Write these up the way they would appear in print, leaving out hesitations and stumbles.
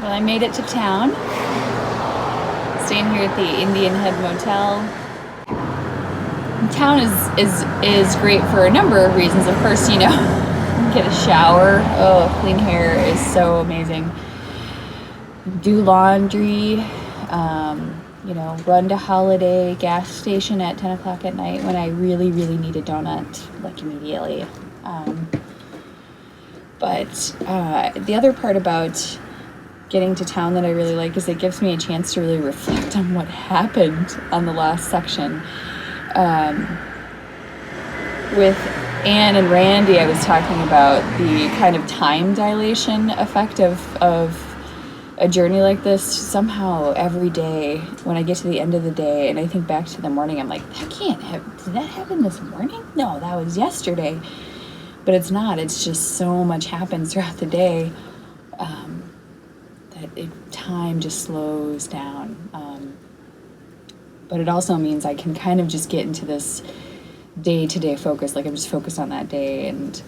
Well, I made it to town. Staying here at the Indian Head Motel. Town is great for a number of reasons. Of course, you know, get a shower. Oh, clean hair is so amazing. Do laundry. You know, run to Holiday gas station at 10 o'clock at night when I really need a donut, like immediately. But the other part about getting to town that I really like is it gives me a chance to really reflect on what happened on the last section. With Anne and Randy, I was talking about the kind of time dilation effect of a journey like this. Somehow every day when I get to the end of the day and I think back to the morning, I'm like, did that happen this morning? No, that was yesterday. But it's not. It's just so much happens throughout the day that time just slows down. But it also means I can kind of just get into this day-to-day focus, like I'm just focused on that day, and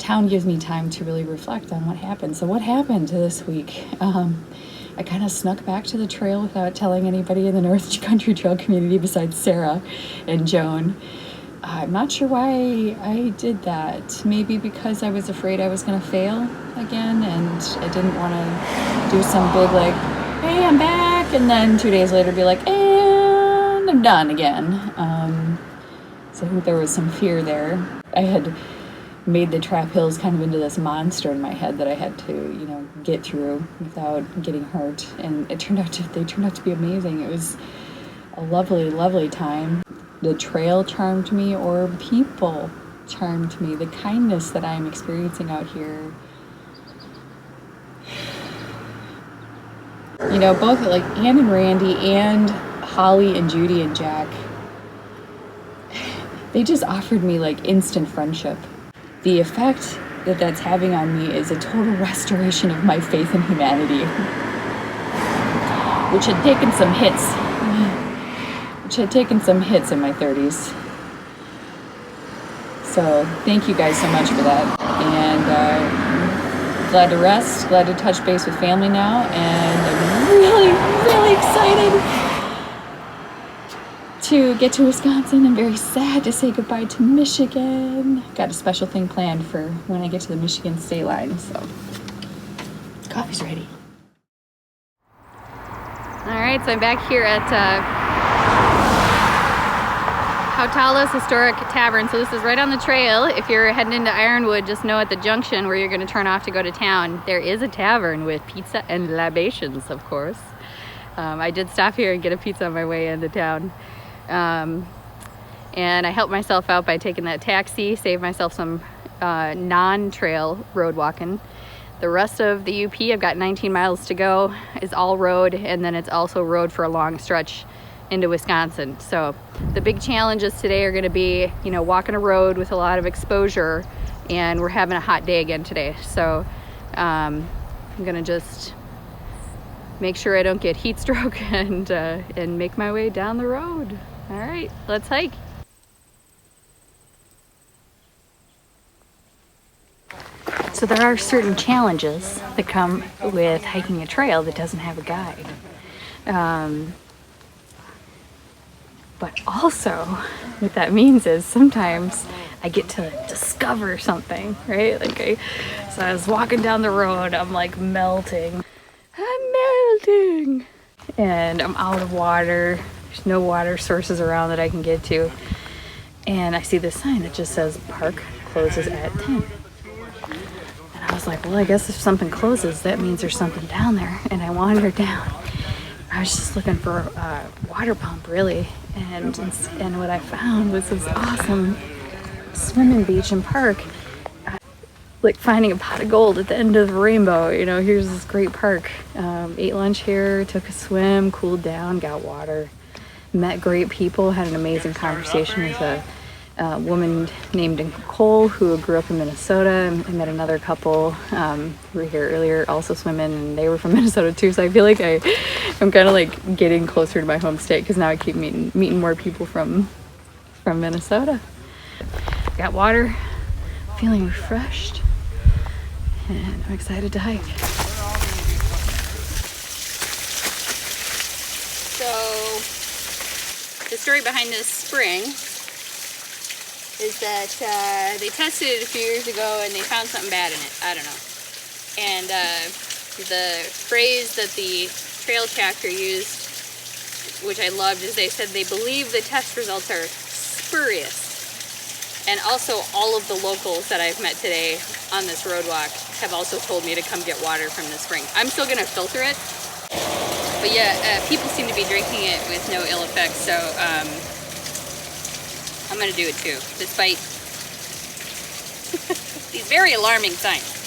town gives me time to really reflect on what happened. So what happened this week? I kind of snuck back to the trail without telling anybody in the North Country Trail community besides Sarah and Joan. I'm not sure why I did that. Maybe because I was afraid I was going to fail again, and I didn't want to do some big like, hey, I'm back, and then 2 days later be like, and I'm done again. So I think there was some fear there. I had made the trap hills kind of into this monster in my head that I had to, you know, get through without getting hurt, and they turned out to be amazing. It was a lovely time. The trail charmed me, or people charmed me. The kindness that I'm experiencing out here. You know, both like Anne and Randy and Holly and Judy and Jack, they just offered me like instant friendship. The effect that that's having on me is a total restoration of my faith in humanity, which had taken some hits in my 30s. So thank you guys so much for that. And glad to rest, glad to touch base with family now, and I'm really excited to get to Wisconsin. I'm very sad to say goodbye to Michigan. Got a special thing planned for when I get to the Michigan state line, so coffee's ready. All right, so I'm back here at Hautalas Historic Tavern. So this is right on the trail. If you're heading into Ironwood, just know at the junction where you're going to turn off to go to town, there is a tavern with pizza and libations, of course. I did stop here and get a pizza on my way into town. And I helped myself out by taking that taxi, saved myself some non-trail road walking. The rest of the UP, I've got 19 miles to go, is all road, and then it's also road for a long stretch into Wisconsin. So the big challenges today are going to be, you know, walking a road with a lot of exposure, and we're having a hot day again today. So I'm going to just make sure I don't get heat stroke and make my way down the road. All right, let's hike. So there are certain challenges that come with hiking a trail that doesn't have a guide. But also what that means is sometimes I get to discover something, right? So I was walking down the road, I'm like melting. I'm melting. And I'm out of water. There's no water sources around that I can get to. And I see this sign that just says park closes at 10. And I was like, well, I guess if something closes, that means there's something down there. And I wandered down. I was just looking for a water pump, really. And what I found was this awesome swimming beach and park. Like finding a pot of gold at the end of the rainbow. You know, here's this great park. Ate lunch here, took a swim, cooled down, got water. Met great people, had an amazing conversation with a woman named Nicole who grew up in Minnesota. I met another couple who were here earlier also swimming, and they were from Minnesota too. So I feel like I'm kind of like getting closer to my home state because now I keep meeting more people from Minnesota. Got water, feeling refreshed, and I'm excited to hike. the story behind this spring is that they tested it a few years ago and they found something bad in it. I don't know. And the phrase that the trail chapter used, which I loved, is they said they believe the test results are spurious. And also all of the locals that I've met today on this road walk have also told me to come get water from the spring. I'm still gonna filter it, but yeah, people seem to be drinking it with no ill effects, so I'm gonna do it too, despite these very alarming signs.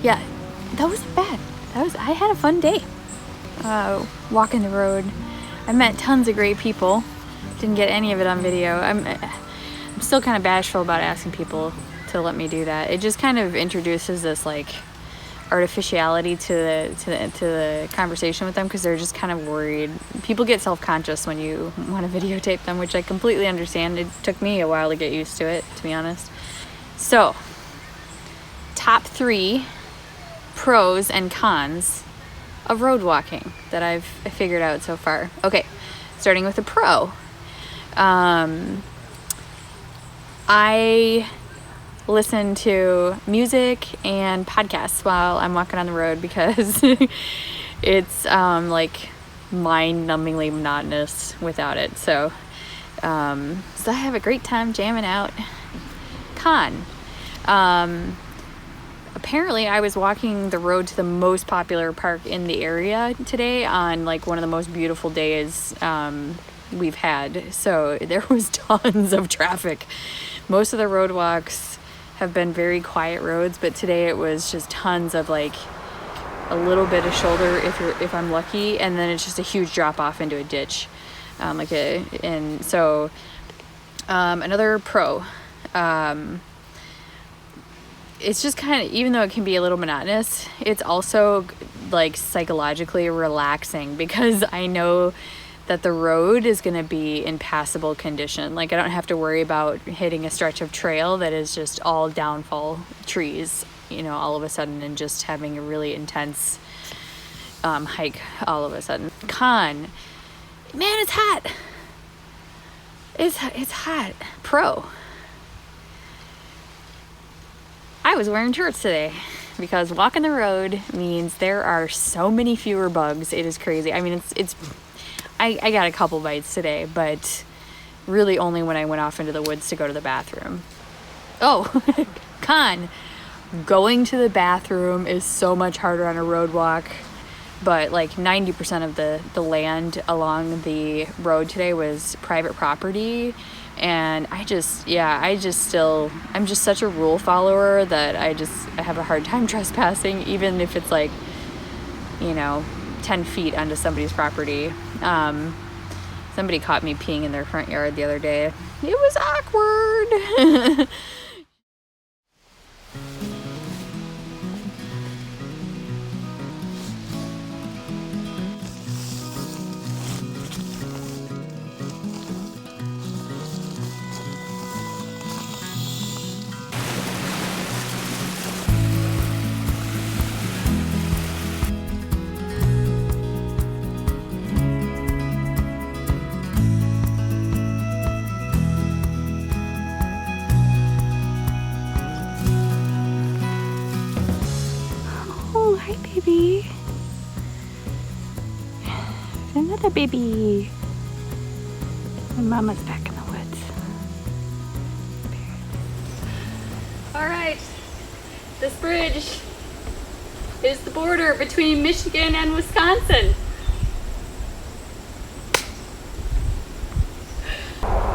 Yeah, that wasn't bad. I had a fun day walking the road. I met tons of great people. Didn't get any of it on video. I'm still kind of bashful about asking people to let me do that. It just kind of introduces this like artificiality to the conversation with them, because they're just kind of worried. People get self-conscious when you want to videotape them, which I completely understand. It took me a while to get used to it, to be honest. So, top 3 pros and cons of road walking that I've figured out so far. Okay, starting with the pro. I listen to music and podcasts while I'm walking on the road because it's like mind-numbingly monotonous without it. So I have a great time jamming out. Con. Apparently I was walking the road to the most popular park in the area today on like one of the most beautiful days we've had. So there was tons of traffic. Most of the road walks have been very quiet roads, but today it was just tons of like a little bit of shoulder if I'm lucky, and then it's just a huge drop off into a ditch. Another pro. It's just kind of, even though it can be a little monotonous, it's also like psychologically relaxing because I know that the road is going to be in passable condition. Like I don't have to worry about hitting a stretch of trail that is just all downfall trees, you know, all of a sudden, and just having a really intense hike all of a sudden. Con, man, it's hot. It's hot. Pro. I was wearing shorts today because walking the road means there are so many fewer bugs. It is crazy. I mean, I got a couple bites today, but really only when I went off into the woods to go to the bathroom. Oh, con, going to the bathroom is so much harder on a road walk, but like 90% of the land along the road today was private property. And I'm just such a rule follower that I have a hard time trespassing, even if it's like, you know, 10 feet onto somebody's property. Somebody caught me peeing in their front yard the other day. It was awkward. Hi, baby. Another baby. My mama's back in the woods. All right, this bridge is the border between Michigan and Wisconsin.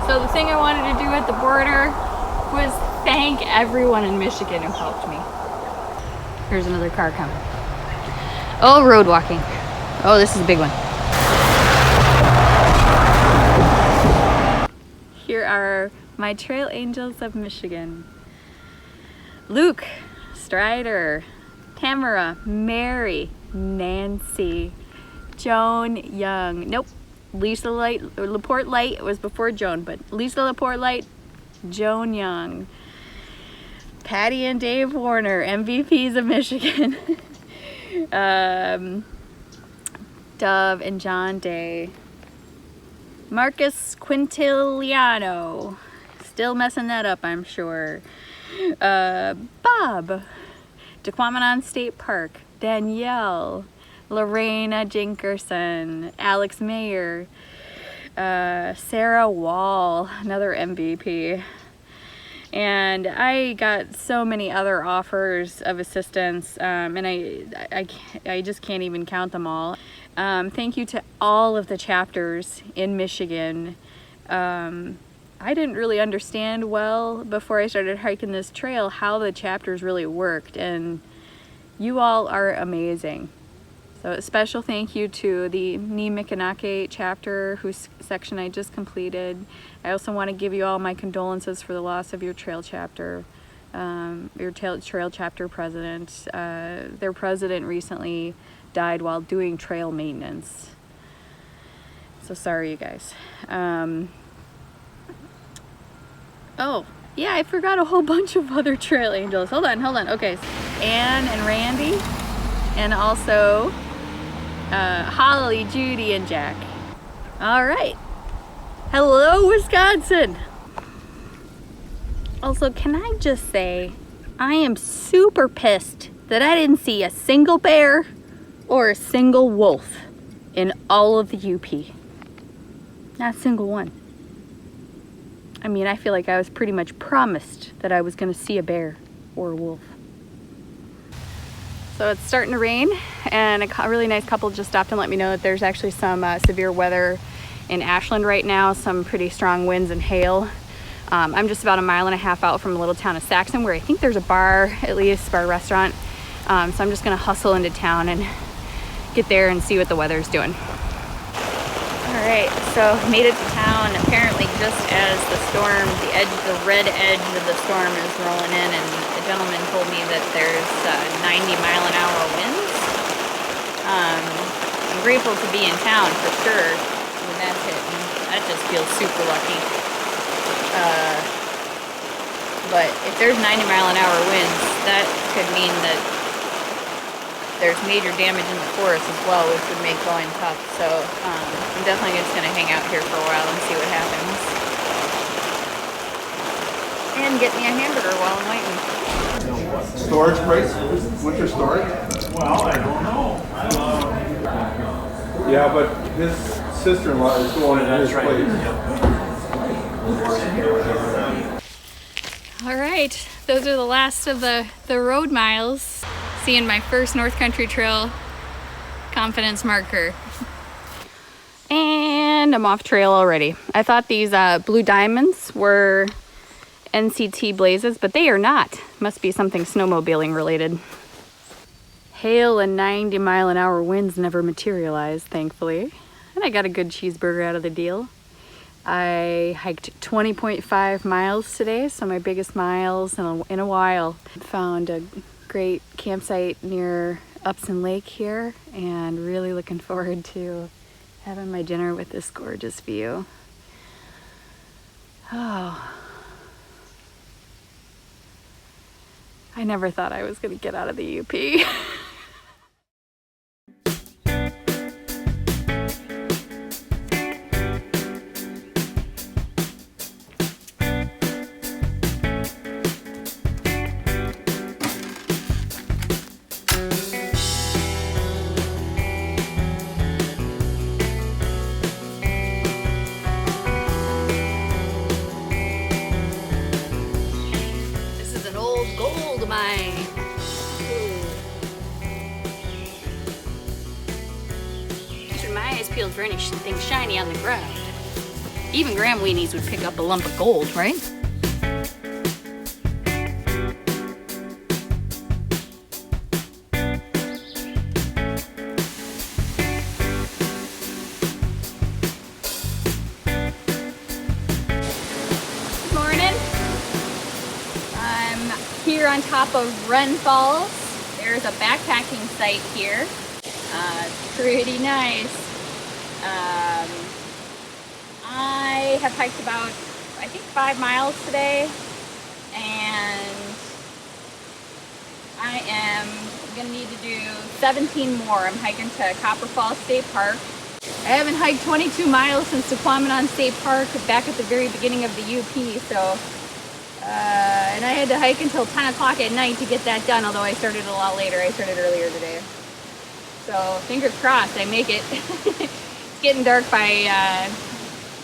So the thing I wanted to do at the border was thank everyone in Michigan who helped me. Here's another car coming. Oh, road walking. Oh, this is a big one. Here are my trail angels of Michigan. Luke, Strider, Tamara, Mary, Nancy, Joan Young. Nope, Lisa Laporte Light was before Joan, but Lisa Laporte Light, Joan Young, Patty and Dave Warner, MVPs of Michigan. Dove and John Day. Marcus Quintiliano, still messing that up, I'm sure. Bob, Dequamanon State Park, Danielle, Lorena Jinkerson, Alex Mayer, Sarah Wall, another MVP. And I got so many other offers of assistance, and I just can't even count them all. Thank you to all of the chapters in Michigan. I didn't really understand well before I started hiking this trail how the chapters really worked, and you all are amazing. So a special thank you to the Nimikanake chapter, whose section I just completed. I also want to give you all my condolences for the loss of your trail chapter, trail chapter president. Their president recently died while doing trail maintenance. So sorry, you guys. Oh, yeah, I forgot a whole bunch of other trail angels. Hold on. Okay, Anne and Randy, and also Holly, Judy, and Jack. All right. Hello, Wisconsin. Also, can I just say, I am super pissed that I didn't see a single bear or a single wolf in all of the UP. Not a single one. I mean, I feel like I was pretty much promised that I was going to see a bear or a wolf. So it's starting to rain, and a really nice couple just stopped and let me know that there's actually some severe weather in Ashland right now, some pretty strong winds and hail. I'm just about 1.5 miles out from the little town of Saxon, where I think there's a bar, at least, bar restaurant. So I'm just gonna hustle into town and get there and see what the weather's doing. All right, so made it to town apparently just as the storm, the red edge of the storm is rolling in, and the gentleman told me that there's 90-mile-an-hour winds. I'm grateful to be in town for sure when that's hitting. That just feels super lucky. But if there's 90-mile-an-hour winds, that could mean that there's major damage in the forest as well, which would make going tough. So I'm definitely just going to hang out here for a while and see what happens. And get me a hamburger while I'm waiting. Storage price? Winter storage? Well, I don't know. Yeah, but his sister-in-law is going in his place. All right, those are the last of the road miles. Seeing my first North Country Trail confidence marker. And I'm off trail already. I thought these blue diamonds were NCT blazes, but they are not. Must be something snowmobiling related. Hail and 90-mile-an-hour winds never materialized, thankfully. And I got a good cheeseburger out of the deal. I hiked 20.5 miles today, so my biggest miles in a while. Found a great campsite near Upson Lake here, and really looking forward to having my dinner with this gorgeous view. Oh, I never thought I was going to get out of the UP. Peeled for anything shiny on the ground. Even Graham Weenies would pick up a lump of gold, right? Good morning. I'm here on top of Wren Falls. There's a backpacking site here. It's pretty nice. have hiked about, I think, 5 miles today, and I am gonna need to do 17 more. I'm hiking to Copper Falls State Park. I haven't hiked 22 miles since Tequamanon State Park back at the very beginning of the UP, so and I had to hike until 10 o'clock at night to get that done, although I started a lot later. I started earlier today. So fingers crossed I make it. It's getting dark by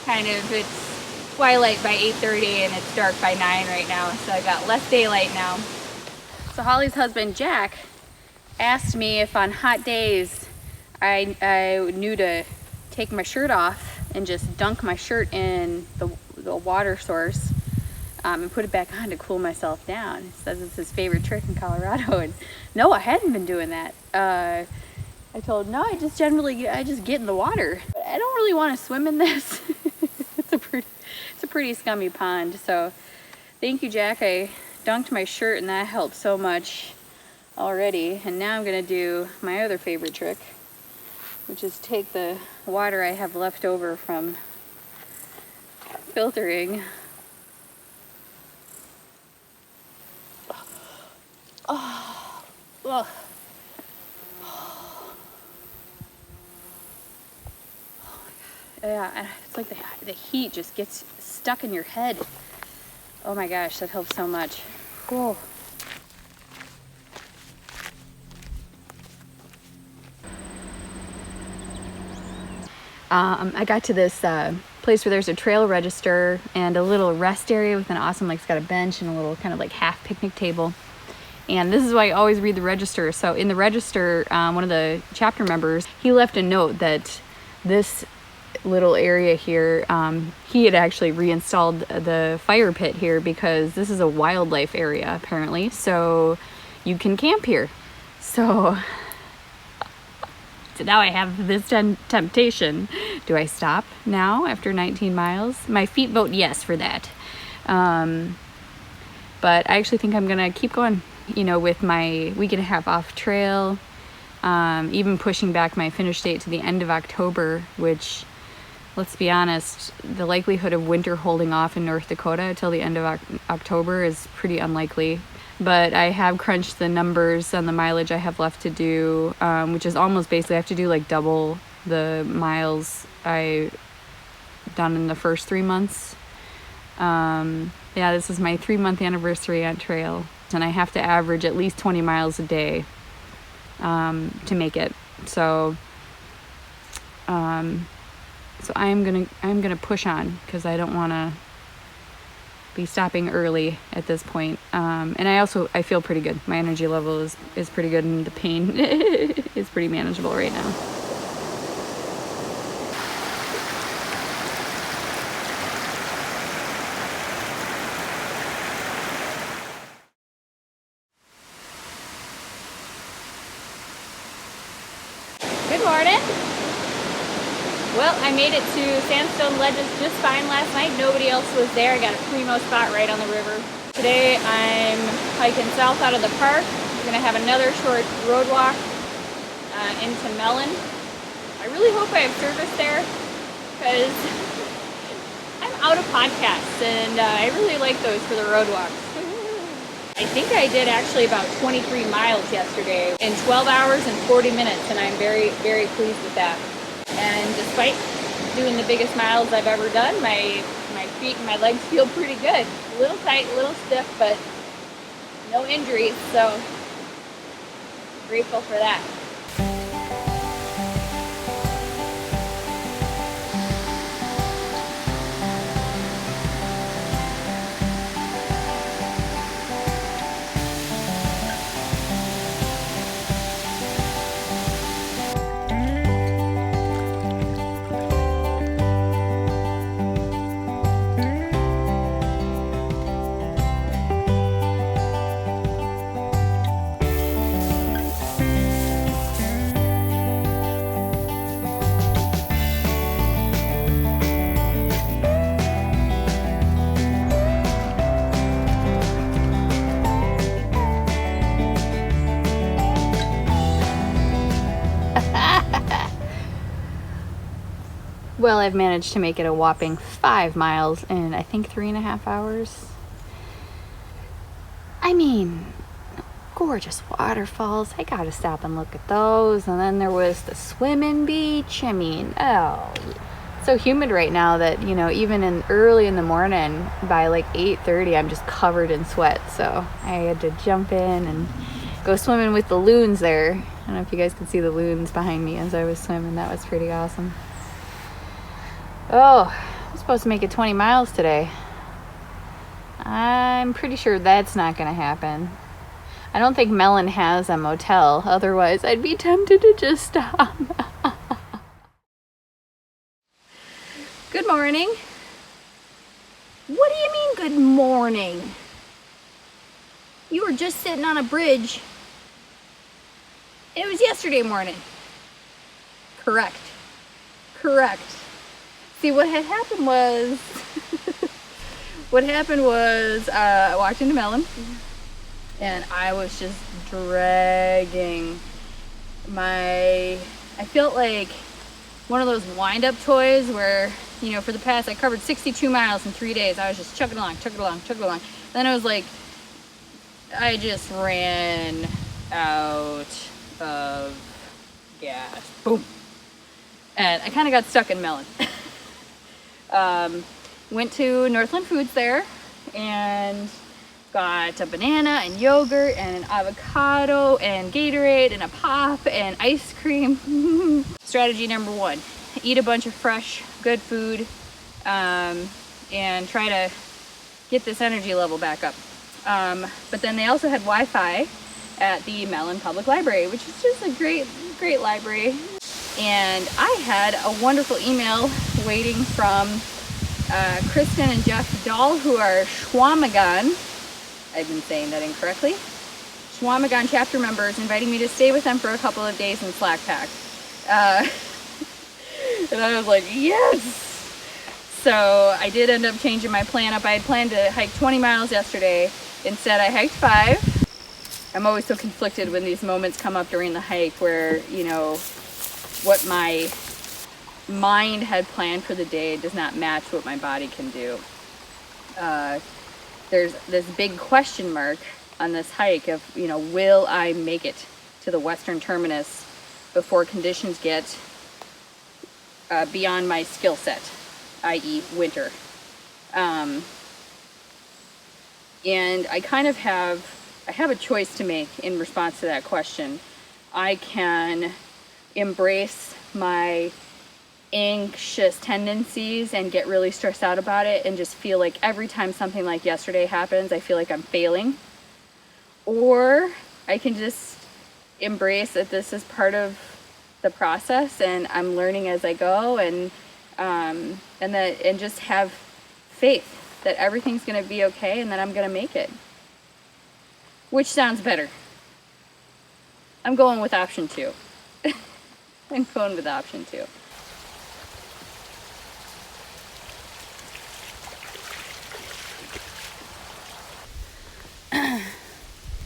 it's twilight by 8:30 and it's dark by 9 right now, so I got less daylight now. So Holly's husband Jack asked me if on hot days I knew to take my shirt off and just dunk my shirt in the water source and put it back on to cool myself down. He says it's his favorite trick in Colorado, and no, I hadn't been doing that. I told him, no, I just get in the water. But I don't really want to swim in this. It's a pretty scummy pond. So thank you, Jack. I dunked my shirt and that helped so much already. And now I'm gonna do my other favorite trick, which is take the water I have left over from filtering. Oh, ugh. Yeah, it's like the heat just gets stuck in your head. Oh my gosh, that helps so much. Whoa. I got to this place where there's a trail register and a little rest area with an awesome, like, it's got a bench and a little kind of like half picnic table. And this is why I always read the register. So in the register, one of the chapter members, he left a note that this little area here, he had actually reinstalled the fire pit here because this is a wildlife area apparently, so you can camp here. So now I have this temptation. Do I stop now after 19 miles? My feet vote yes for that. But I actually think I'm gonna keep going, you know, with my week and a half off trail, even pushing back my finish date to the end of October, which, let's be honest, the likelihood of winter holding off in North Dakota until the end of October is pretty unlikely. But I have crunched the numbers on the mileage I have left to do, which is almost basically I have to do like double the miles I done in the first 3 months. Yeah, this is my 3-month anniversary on trail, and I have to average at least 20 miles a day to make it. So I'm gonna push on because I don't want to be stopping early at this point. And I feel pretty good. My energy level is pretty good, and the pain is pretty manageable right now. Good morning. Well, I made it to Sandstone Ledges just fine last night. Nobody else was there. I got a primo spot right on the river. Today I'm hiking south out of the park. We're gonna have another short road walk into Mellon. I really hope I have service there because I'm out of podcasts and I really like those for the road walks. I think I did actually about 23 miles yesterday in 12 hours and 40 minutes, and I'm very, very pleased with that. And despite doing the biggest miles I've ever done, my feet and my legs feel pretty good. A little tight, a little stiff, but no injuries, so grateful for that. Well, I've managed to make it a whopping 5 miles in, I think, 3.5 hours. I mean, gorgeous waterfalls. I gotta stop and look at those. And then there was the swimming beach. I mean, oh, so humid right now that, you know, even early in the morning by like 8:30, I'm just covered in sweat. So I had to jump in and go swimming with the loons there. I don't know if you guys can see the loons behind me as I was swimming. That was pretty awesome. Oh, I'm supposed to make it 20 miles today. I'm pretty sure that's not going to happen. I don't think Melon has a motel. Otherwise, I'd be tempted to just stop. Good morning. What do you mean, good morning? You were just sitting on a bridge. It was yesterday morning. Correct. See, what happened was, I walked into Melon, and I was just dragging I felt like one of those wind-up toys where, you know, for the past, I covered 62 miles in 3 days. I was just chugging along. Then I was like, I just ran out of gas. Boom. And I kind of got stuck in Melon. Went to Northland Foods there and got a banana and yogurt and an avocado and Gatorade and a pop and ice cream. Strategy number 1, eat a bunch of fresh, good food, and try to get this energy level back up. But then they also had Wi-Fi at the Melon Public Library, which is just a great library. And I had a wonderful email waiting from Kristin and Jeff Dahl, who are Schwamagon. I've been saying that incorrectly. Schwamagon chapter members, inviting me to stay with them for a couple of days in Slack Pack. And I was like, yes! So I did end up changing my plan up. I had planned to hike 20 miles yesterday. Instead, I hiked 5. I'm always so conflicted when these moments come up during the hike where, you know, what my mind had planned for the day does not match what my body can do. There's this big question mark on this hike of, you know, will I make it to the western terminus before conditions get beyond my skill set, i.e. winter. And I kind of have a choice to make in response to that question. I can embrace my anxious tendencies and get really stressed out about it and just feel like every time something like yesterday happens, I feel like I'm failing. Or I can just embrace that this is part of the process and I'm learning as I go, and just have faith that everything's going to be okay and that I'm going to make it. Which sounds better? I'm going with option 2. I'm going with option 2.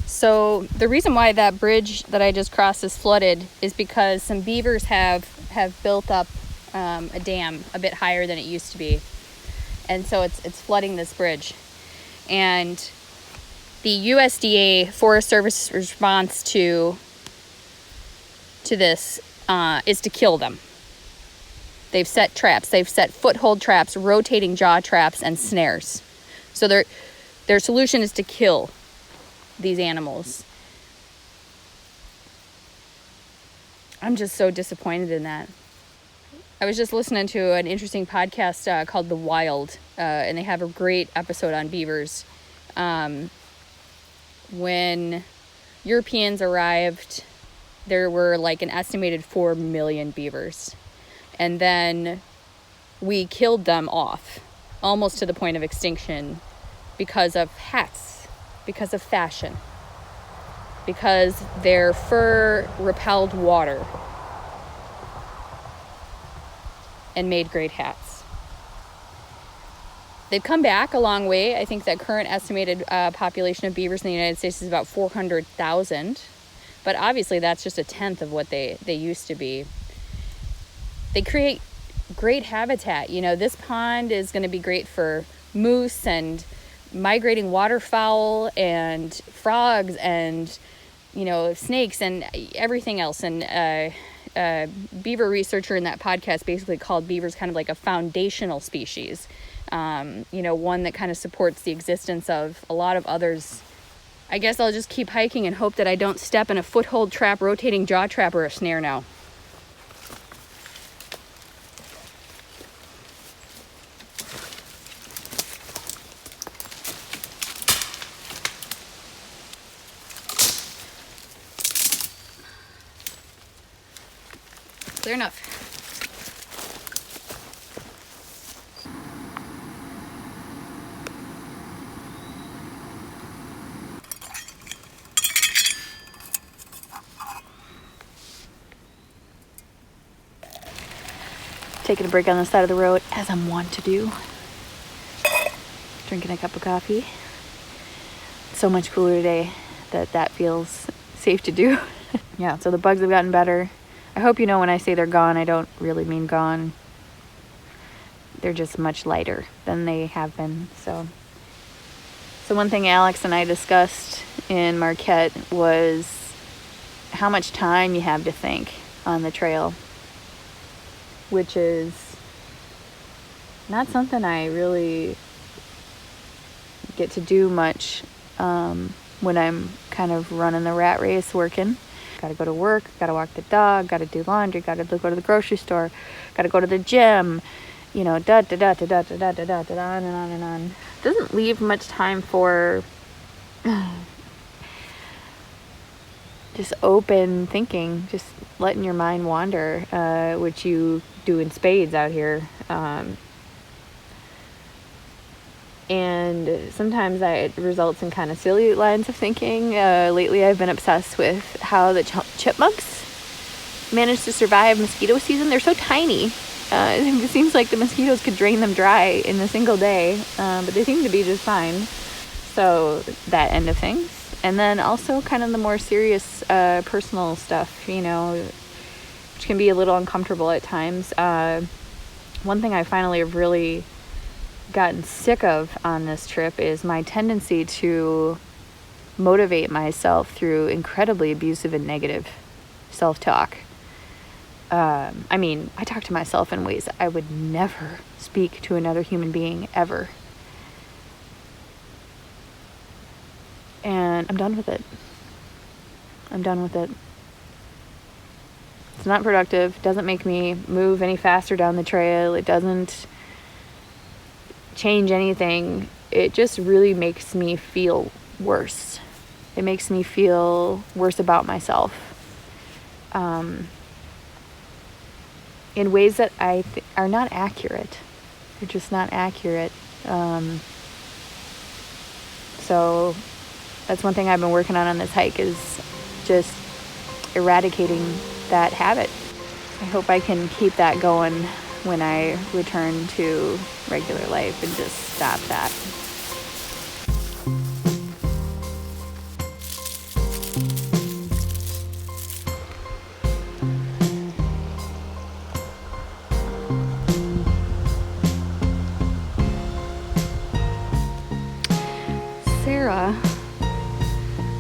So the reason why that bridge that I just crossed is flooded is because some beavers have built up a dam a bit higher than it used to be. And so it's flooding this bridge. And the USDA Forest Service response to this is to kill them. They've set traps. They've set foothold traps, rotating jaw traps, and snares. So their solution is to kill these animals. I'm just so disappointed in that. I was just listening to an interesting podcast called The Wild, and they have a great episode on beavers. When Europeans arrived, there were like an estimated 4 million beavers. And then we killed them off, almost to the point of extinction, because of hats, because of fashion, because their fur repelled water and made great hats. They've come back a long way. I think that current estimated population of beavers in the United States is about 400,000. But obviously that's just a tenth of what they used to be. They create great habitat. You know, this pond is going to be great for moose and migrating waterfowl and frogs and, you know, snakes and everything else. And beaver researcher in that podcast basically called beavers kind of like a foundational species. You know, one that kind of supports the existence of a lot of others. I guess I'll just keep hiking and hope that I don't step in a foothold trap, rotating jaw trap, or a snare now. Clear enough. Taking a break on the side of the road, as I'm wont to do. Drinking a cup of coffee. It's so much cooler today that feels safe to do. Yeah, so the bugs have gotten better. I hope you know when I say they're gone, I don't really mean gone. They're just much lighter than they have been. So one thing Alex and I discussed in Marquette was how much time you have to think on the trail, which is not something I really get to do much when I'm kind of running the rat race working. Gotta go to work, gotta walk the dog, gotta do laundry, gotta go to the grocery store, gotta go to the gym, you know, on and on and on. Doesn't leave much time for just open thinking, just letting your mind wander, which you do in spades out here. And sometimes that results in kind of silly lines of thinking. Lately I've been obsessed with how the chipmunks manage to survive mosquito season. They're so tiny. It seems like the mosquitoes could drain them dry in a single day, but they seem to be just fine. So that end of things. And then also kind of the more serious personal stuff, you know, which can be a little uncomfortable at times. One thing I finally have really gotten sick of on this trip is my tendency to motivate myself through incredibly abusive and negative self-talk. I mean, I talk to myself in ways I would never speak to another human being ever. And I'm done with it. I'm done with it. It's not productive. It doesn't make me move any faster down the trail. It doesn't change anything. It just really makes me feel worse. It makes me feel worse about myself. In ways that are not accurate. They're just not accurate. So that's one thing I've been working on this hike, is just eradicating that habit. I hope I can keep that going when I return to regular life and just stop that. Sarah,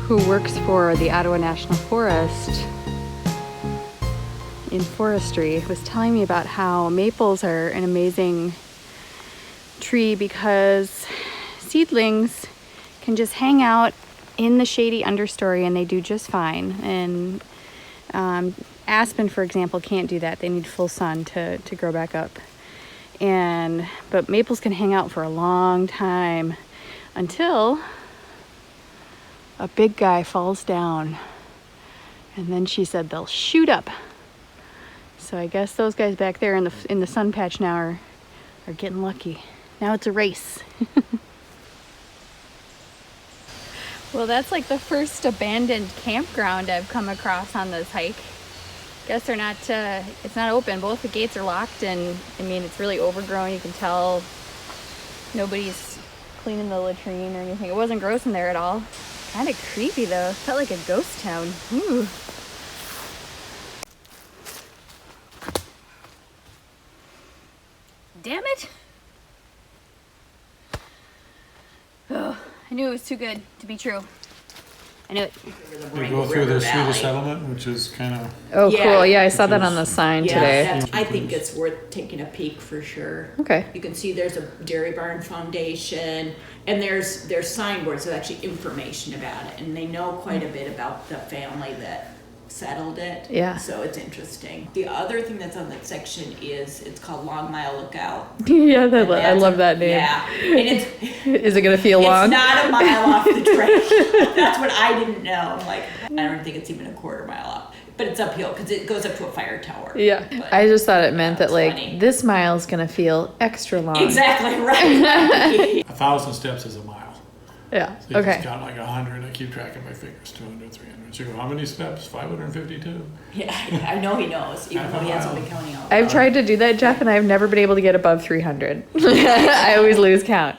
who works for the Ottawa National Forest in forestry, was telling me about how maples are an amazing tree because seedlings can just hang out in the shady understory and they do just fine. And aspen, for example, can't do that. They need full sun to grow back up. But maples can hang out for a long time until a big guy falls down. And then she said they'll shoot up. So I guess those guys back there in the sun patch now are getting lucky. Now it's a race. Well, that's like the first abandoned campground I've come across on this hike. Guess they're not, it's not open. Both the gates are locked, and I mean, it's really overgrown. You can tell nobody's cleaning the latrine or anything. It wasn't gross in there at all. Kind of creepy though. Felt like a ghost town. Ooh. Damn it! Oh, I knew it was too good to be true. I knew it. We go through the Swedish settlement, which is kind of. Oh, Yeah. cool. Yeah, I saw that on the sign today. Yeah, I think it's worth taking a peek for sure. Okay. You can see there's a Dairy Barn Foundation, and there's signboards with actually information about it, and they know quite a bit about the family that settled it. Yeah. So it's interesting. The other thing that's on that section is, it's called Long Mile Lookout. Yeah, And I that's love that name. Yeah, and it's Is it going to feel long? It's not a mile off the trail. That's what I didn't know. I'm like, I don't think it's even a quarter mile off. But it's uphill because it goes up to a fire tower. Yeah. But I just thought it meant that, that's like, funny. this mile's going to feel extra long. Exactly right. 1,000 steps is a mile. Yeah. So you Okay. just count like 100. I keep track of my fingers. 200, 300. So you go, how many steps? 552. Yeah, I know he knows, even though he hasn't been counting all the I've tried to do that, Jeff, and I've never been able to get above 300. I always lose count.